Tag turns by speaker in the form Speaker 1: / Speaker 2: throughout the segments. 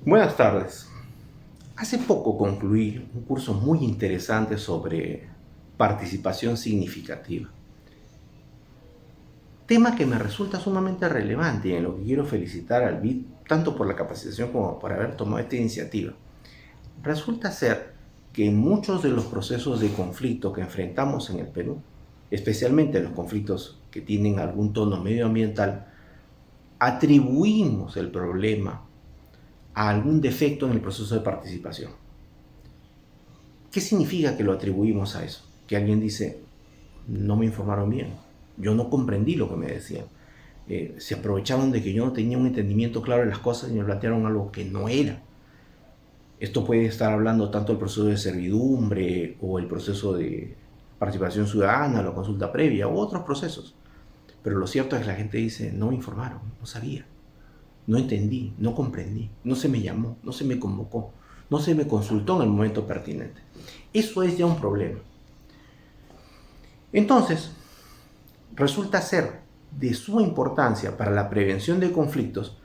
Speaker 1: Buenas tardes. Hace poco concluí un curso muy interesante sobre participación significativa, tema que me resulta sumamente relevante y en lo que quiero felicitar al BID tanto por la capacitación como por haber tomado esta iniciativa. Resulta ser que en muchos de los procesos de conflicto que enfrentamos en el Perú, especialmente en los conflictos que tienen algún tono medioambiental, atribuimos el problema a algún defecto en el proceso de participación. ¿Qué significa que lo atribuimos a eso? Que alguien dice, no me informaron bien, yo no comprendí lo que me decían. Se aprovecharon de que yo no tenía un entendimiento claro de las cosas y me plantearon algo que no era. Esto puede estar hablando tanto del proceso de servidumbre o el proceso de participación ciudadana, la consulta previa u otros procesos. Pero lo cierto es que la gente dice, no me informaron, no sabía, no entendí, no comprendí, no se me llamó, no se me convocó, no se me consultó en el momento pertinente. Eso es ya un problema. Entonces, resulta ser de suma importancia para la prevención de conflictos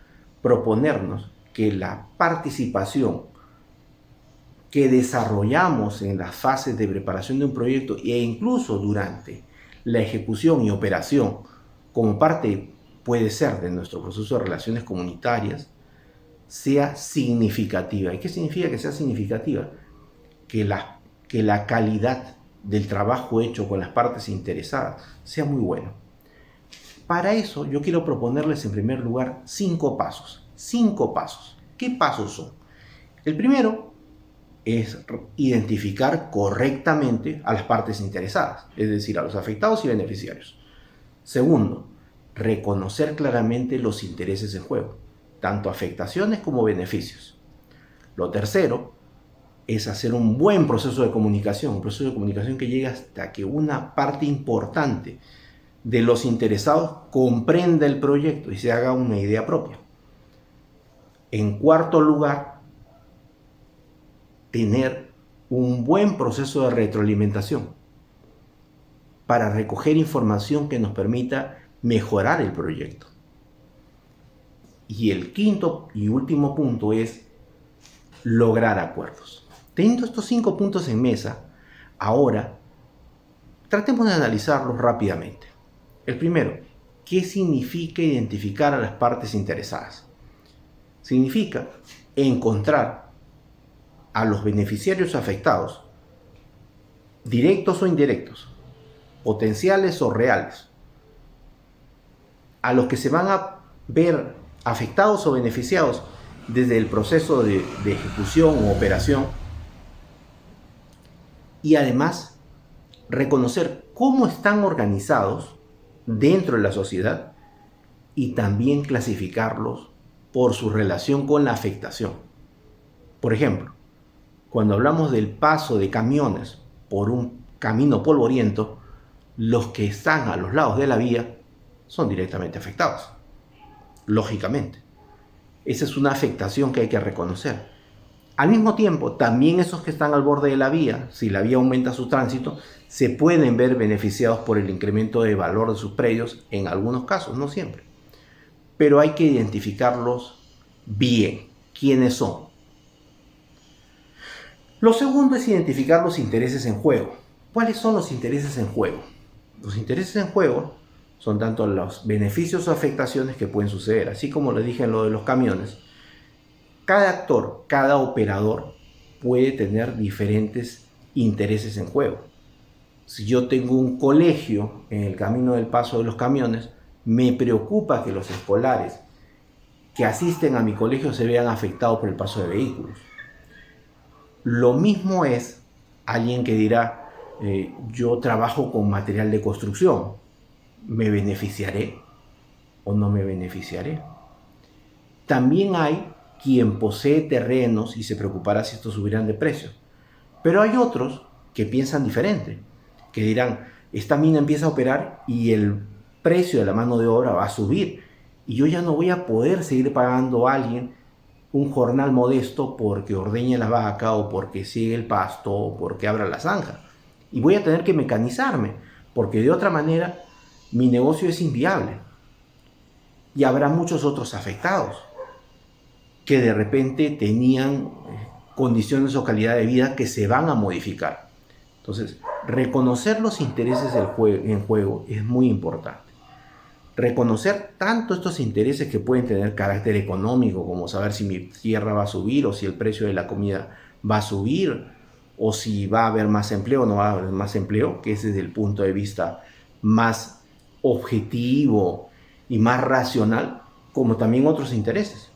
Speaker 1: proponernos que la participación que desarrollamos en las fases de preparación de un proyecto e incluso durante la ejecución y operación como parte puede ser de nuestro proceso de relaciones comunitarias sea significativa. ¿Y qué significa que sea significativa? Que la calidad del trabajo hecho con las partes interesadas sea muy bueno. Para eso yo quiero proponerles en primer lugar 5 pasos. 5 pasos. ¿Qué pasos son? El primero es identificar correctamente a las partes interesadas, es decir, a los afectados y beneficiarios. Segundo, reconocer claramente los intereses en juego, tanto afectaciones como beneficios. Lo tercero es hacer un buen proceso de comunicación, un proceso de comunicación que llegue hasta que una parte importante de los interesados comprenda el proyecto y se haga una idea propia. En cuarto lugar, tener un buen proceso de retroalimentación para recoger información que nos permita mejorar el proyecto. Y el quinto y último punto es lograr acuerdos. Teniendo estos 5 puntos en mesa, ahora tratemos de analizarlos rápidamente. El primero, ¿qué significa identificar a las partes interesadas? Significa encontrar a los beneficiarios afectados, directos o indirectos, potenciales o reales, a los que se van a ver afectados o beneficiados desde el proceso de ejecución o operación, y además reconocer cómo están organizados dentro de la sociedad y también clasificarlos por su relación con la afectación. Por ejemplo, cuando hablamos del paso de camiones por un camino polvoriento, los que están a los lados de la vía son directamente afectados, lógicamente. Esa es una afectación que hay que reconocer. Al mismo tiempo, también esos que están al borde de la vía, si la vía aumenta su tránsito, se pueden ver beneficiados por el incremento de valor de sus predios en algunos casos, no siempre. Pero hay que identificarlos bien, quiénes son. Lo segundo es identificar los intereses en juego. ¿Cuáles son los intereses en juego? Los intereses en juego son tanto los beneficios o afectaciones que pueden suceder, así como les dije en lo de los camiones. Cada actor, cada operador puede tener diferentes intereses en juego. Si yo tengo un colegio en el camino del paso de los camiones, me preocupa que los escolares que asisten a mi colegio se vean afectados por el paso de vehículos. Lo mismo es alguien que dirá, yo trabajo con material de construcción, ¿me beneficiaré o no me beneficiaré? También hay quien posee terrenos y se preocupará si estos subirán de precio. Pero hay otros que piensan diferente, que dirán, esta mina empieza a operar y el precio de la mano de obra va a subir y yo ya no voy a poder seguir pagando a alguien un jornal modesto porque ordeñe la vaca o porque siegue el pasto o porque abra la zanja. Y voy a tener que mecanizarme porque de otra manera mi negocio es inviable. Y habrá muchos otros afectados. que de repente tenían condiciones o calidad de vida que se van a modificar. Entonces, reconocer los intereses en juego es muy importante. Reconocer tanto estos intereses que pueden tener carácter económico, como saber si mi tierra va a subir o si el precio de la comida va a subir, o si va a haber más empleo o no va a haber más empleo, que ese es el punto de vista más objetivo y más racional, como también otros intereses,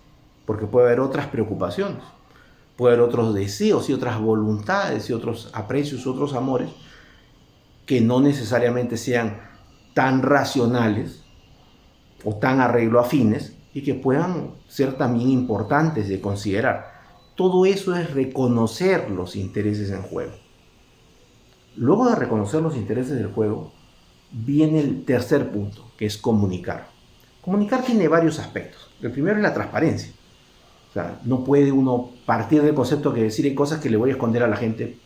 Speaker 1: porque puede haber otras preocupaciones, puede haber otros deseos y otras voluntades y otros aprecios, otros amores, que no necesariamente sean tan racionales o tan arreglo afines y que puedan ser también importantes de considerar. Todo eso es reconocer los intereses en juego. Luego de reconocer los intereses del juego, viene el tercer punto, que es comunicar. Comunicar tiene varios aspectos. El primero es la transparencia. O sea, no puede uno partir del concepto que decir hay cosas que le voy a esconder a la gente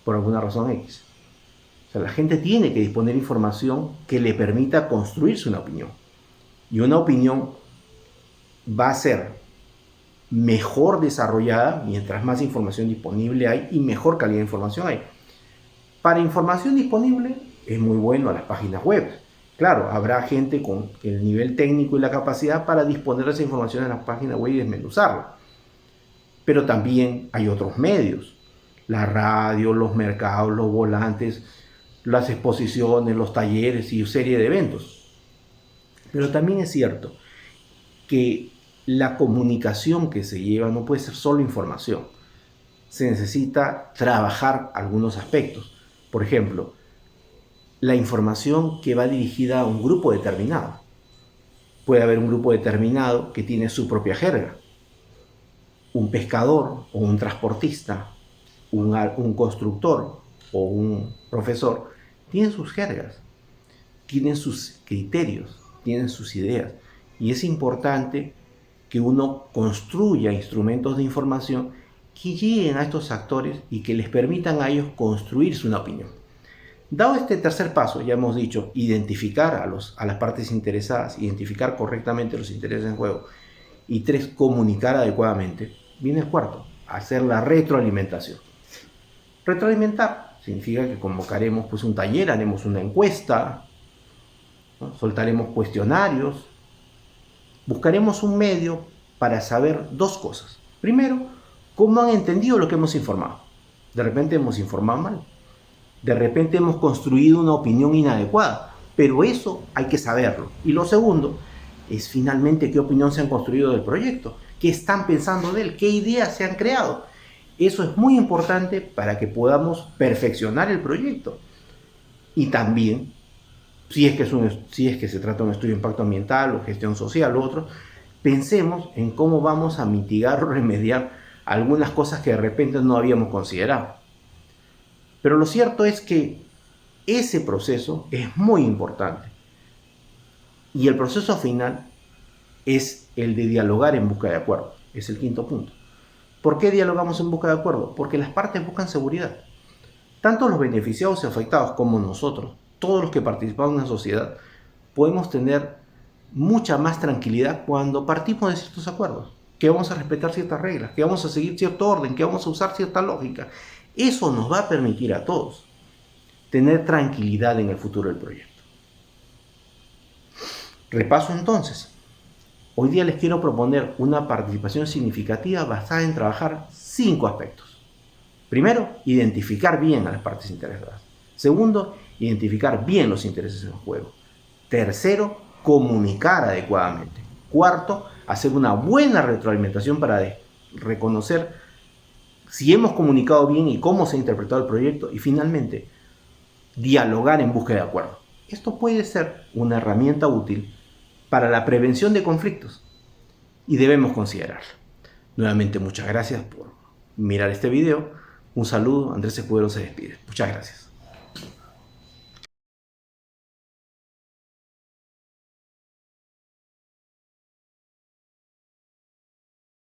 Speaker 1: por alguna razón X. O sea, la gente tiene que disponer de información que le permita construirse una opinión. Y una opinión va a ser mejor desarrollada mientras más información disponible hay y mejor calidad de información hay. Para información disponible es muy bueno a las páginas web. Claro, habrá gente con el nivel técnico y la capacidad para disponer de esa información en las páginas web y desmenuzarla. Pero también hay otros medios. La radio, los mercados, los volantes, las exposiciones, los talleres y serie de eventos. Pero también es cierto que la comunicación que se lleva no puede ser solo información. Se necesita trabajar algunos aspectos. Por ejemplo, la información que va dirigida a un grupo determinado. Puede haber un grupo determinado que tiene su propia jerga. Un pescador o un transportista, un constructor o un profesor, tienen sus jergas, tienen sus criterios, tienen sus ideas. Y es importante que uno construya instrumentos de información que lleguen a estos actores y que les permitan a ellos construirse una opinión. Dado este tercer paso, ya hemos dicho, identificar a las partes interesadas, identificar correctamente los intereses en juego, y 3, comunicar adecuadamente, viene el cuarto, hacer la retroalimentación. Retroalimentar significa que convocaremos pues, un taller, haremos una encuesta, ¿no? Soltaremos cuestionarios, buscaremos un medio para saber dos cosas. Primero, cómo han entendido lo que hemos informado. De repente hemos informado mal. De repente hemos construido una opinión inadecuada. Pero eso hay que saberlo. Y lo segundo es finalmente qué opinión se han construido del proyecto. ¿Qué están pensando de él? ¿Qué ideas se han creado? Eso es muy importante para que podamos perfeccionar el proyecto. Y también, si es que se trata de un estudio de impacto ambiental o gestión social u otro, pensemos en cómo vamos a mitigar o remediar algunas cosas que de repente no habíamos considerado. Pero lo cierto es que ese proceso es muy importante. Y el proceso final es el de dialogar en busca de acuerdo. Es el quinto punto. ¿Por qué dialogamos en busca de acuerdo? Porque las partes buscan seguridad. Tanto los beneficiados y afectados como nosotros, todos los que participamos en la sociedad, podemos tener mucha más tranquilidad cuando partimos de ciertos acuerdos, que vamos a respetar ciertas reglas, que vamos a seguir cierto orden, que vamos a usar cierta lógica. Eso nos va a permitir a todos tener tranquilidad en el futuro del proyecto. Repaso entonces. Hoy día les quiero proponer una participación significativa basada en trabajar 5 aspectos. Primero, identificar bien a las partes interesadas. Segundo, identificar bien los intereses en juego. Tercero, comunicar adecuadamente. Cuarto, hacer una buena retroalimentación para reconocer si hemos comunicado bien y cómo se ha interpretado el proyecto. Y finalmente, dialogar en búsqueda de acuerdo. Esto puede ser una herramienta útil para la prevención de conflictos y debemos considerarlo. Nuevamente, muchas gracias por mirar este video. Un saludo, Andrés Escudero se despide. Muchas gracias.